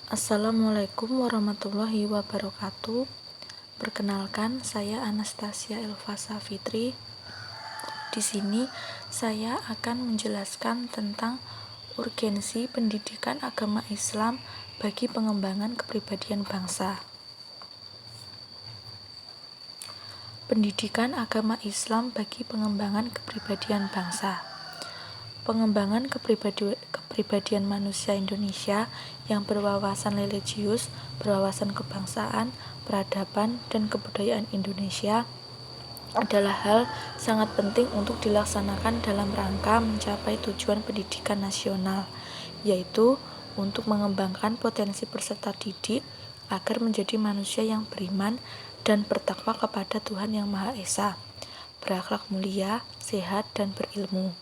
Assalamualaikum warahmatullahi wabarakatuh. Perkenalkan, saya Anastasia Elva Safitri. Di sini saya akan menjelaskan tentang urgensi pendidikan agama Islam bagi pengembangan kepribadian bangsa. Pendidikan agama Islam bagi pengembangan kepribadian bangsa. Pengembangan kepribadian manusia Indonesia yang berwawasan religius, berwawasan kebangsaan, peradaban, dan kebudayaan Indonesia adalah hal sangat penting untuk dilaksanakan dalam rangka mencapai tujuan pendidikan nasional, yaitu untuk mengembangkan potensi peserta didik agar menjadi manusia yang beriman dan bertakwa kepada Tuhan Yang Maha Esa, berakhlak mulia, sehat, dan berilmu.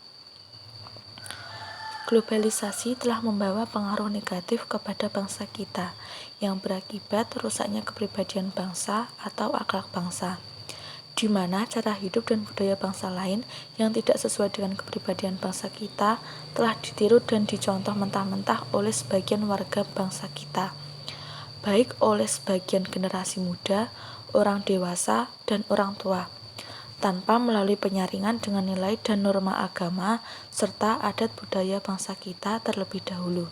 Globalisasi telah membawa pengaruh negatif kepada bangsa kita yang berakibat rusaknya kepribadian bangsa atau akhlak bangsa, di mana cara hidup dan budaya bangsa lain yang tidak sesuai dengan kepribadian bangsa kita telah ditiru dan dicontoh mentah-mentah oleh sebagian warga bangsa kita, baik oleh sebagian generasi muda, orang dewasa, dan orang tua, tanpa melalui penyaringan dengan nilai dan norma agama serta adat budaya bangsa kita terlebih dahulu.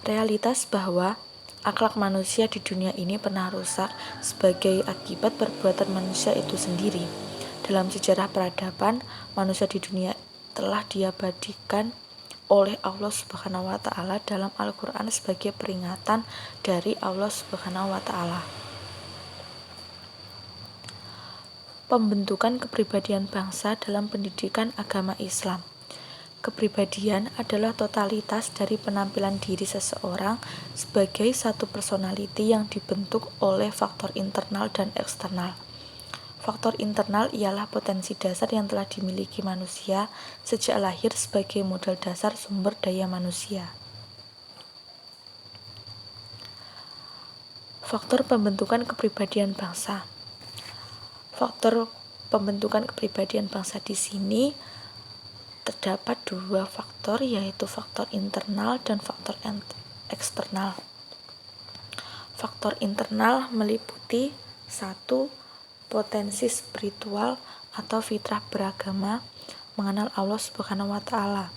Realitas bahwa akhlak manusia di dunia ini pernah rusak sebagai akibat perbuatan manusia itu sendiri. Dalam sejarah peradaban, manusia di dunia telah diabadikan oleh Allah Subhanahu wa Ta'ala dalam Al-Quran sebagai peringatan dari Allah Subhanahu wa Ta'ala. Pembentukan kepribadian bangsa dalam pendidikan agama Islam. Kepribadian adalah totalitas dari penampilan diri seseorang sebagai satu personality yang dibentuk oleh faktor internal dan eksternal. Faktor internal ialah potensi dasar yang telah dimiliki manusia sejak lahir sebagai modal dasar sumber daya manusia. Faktor pembentukan kepribadian bangsa. Faktor pembentukan kepribadian bangsa di sini terdapat dua faktor, yaitu faktor internal dan faktor eksternal. Faktor internal meliputi 1. Potensi spiritual atau fitrah beragama, mengenal Allah Subhanahu wa Ta'ala.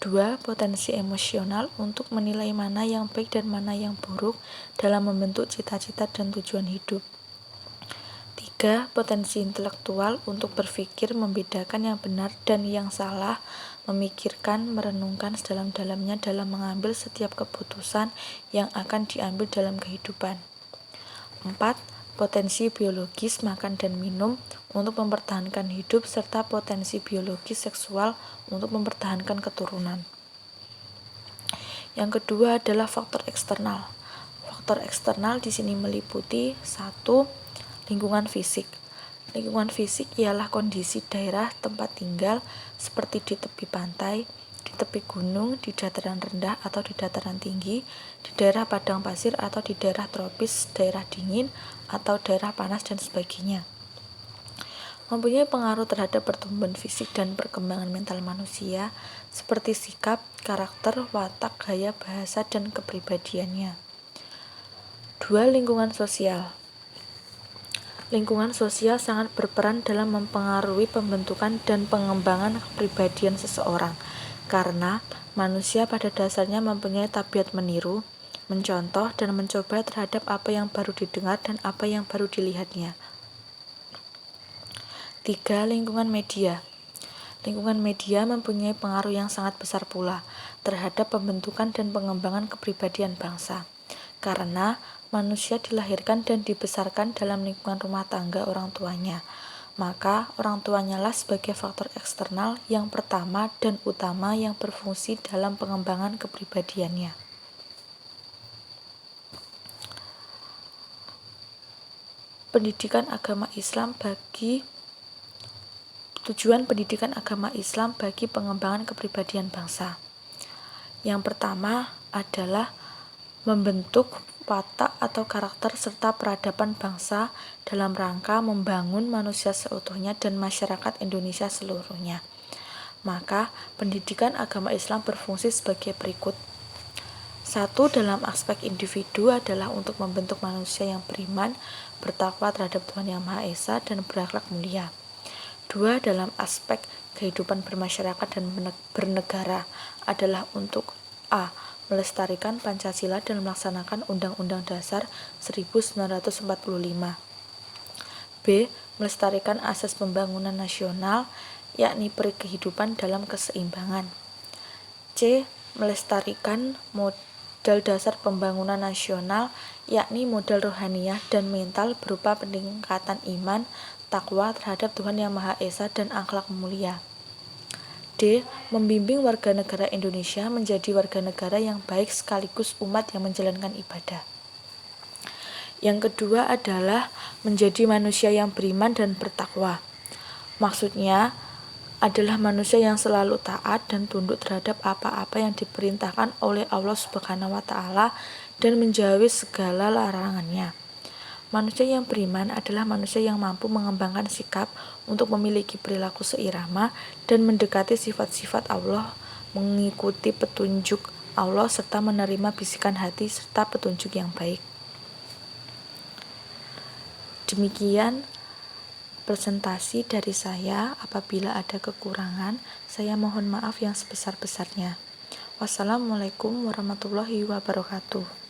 2. Potensi emosional untuk menilai mana yang baik dan mana yang buruk dalam membentuk cita-cita dan tujuan hidup. 3. Potensi intelektual untuk berpikir, membedakan yang benar dan yang salah, memikirkan, merenungkan sedalam-dalamnya dalam mengambil setiap keputusan yang akan diambil dalam kehidupan. 4. Potensi biologis, makan dan minum untuk mempertahankan hidup, serta potensi biologis seksual untuk mempertahankan keturunan. Yang kedua adalah faktor eksternal. Faktor eksternal di sini meliputi 1. Lingkungan fisik. Lingkungan fisik ialah kondisi daerah tempat tinggal seperti di tepi pantai, di tepi gunung, di dataran rendah atau di dataran tinggi, di daerah padang pasir atau di daerah tropis, daerah dingin atau daerah panas dan sebagainya. Mempunyai pengaruh terhadap pertumbuhan fisik dan perkembangan mental manusia seperti sikap, karakter, watak, gaya bahasa, dan kepribadiannya. 2. Lingkungan sosial. Lingkungan sosial sangat berperan dalam mempengaruhi pembentukan dan pengembangan kepribadian seseorang, karena manusia pada dasarnya mempunyai tabiat meniru, mencontoh, dan mencoba terhadap apa yang baru didengar dan apa yang baru dilihatnya. 3. Lingkungan media. Lingkungan media mempunyai pengaruh yang sangat besar pula terhadap pembentukan dan pengembangan kepribadian bangsa, karena manusia dilahirkan dan dibesarkan dalam lingkungan rumah tangga orang tuanya. Maka orang tuanya lah sebagai faktor eksternal yang pertama dan utama yang berfungsi dalam pengembangan kepribadiannya. Pendidikan agama Islam bagi Tujuan pendidikan agama Islam bagi pengembangan kepribadian bangsa. Yang pertama adalah membentuk watak atau karakter serta peradaban bangsa dalam rangka membangun manusia seutuhnya dan masyarakat Indonesia seluruhnya. Maka, pendidikan agama Islam berfungsi sebagai berikut. Satu, dalam aspek individu adalah untuk membentuk manusia yang beriman, bertakwa terhadap Tuhan Yang Maha Esa, dan berakhlak mulia. Dua, dalam aspek kehidupan bermasyarakat dan bernegara adalah untuk A. melestarikan Pancasila dan melaksanakan Undang-Undang Dasar 1945. B. melestarikan asas pembangunan nasional, yakni peri kehidupan dalam keseimbangan. C. melestarikan modal dasar pembangunan nasional, yakni modal rohaniah dan mental berupa peningkatan iman, takwa terhadap Tuhan Yang Maha Esa, dan akhlak mulia. D. membimbing warga negara Indonesia menjadi warga negara yang baik sekaligus umat yang menjalankan ibadah. Yang kedua adalah menjadi manusia yang beriman dan bertakwa. Maksudnya adalah manusia yang selalu taat dan tunduk terhadap apa-apa yang diperintahkan oleh Allah Subhanahu wa Ta'ala dan menjauhi segala larangannya. Manusia yang beriman adalah manusia yang mampu mengembangkan sikap untuk memiliki perilaku seirama dan mendekati sifat-sifat Allah, mengikuti petunjuk Allah serta menerima bisikan hati serta petunjuk yang baik. Demikian presentasi dari saya. Apabila ada kekurangan, saya mohon maaf yang sebesar-besarnya. Wassalamualaikum warahmatullahi wabarakatuh.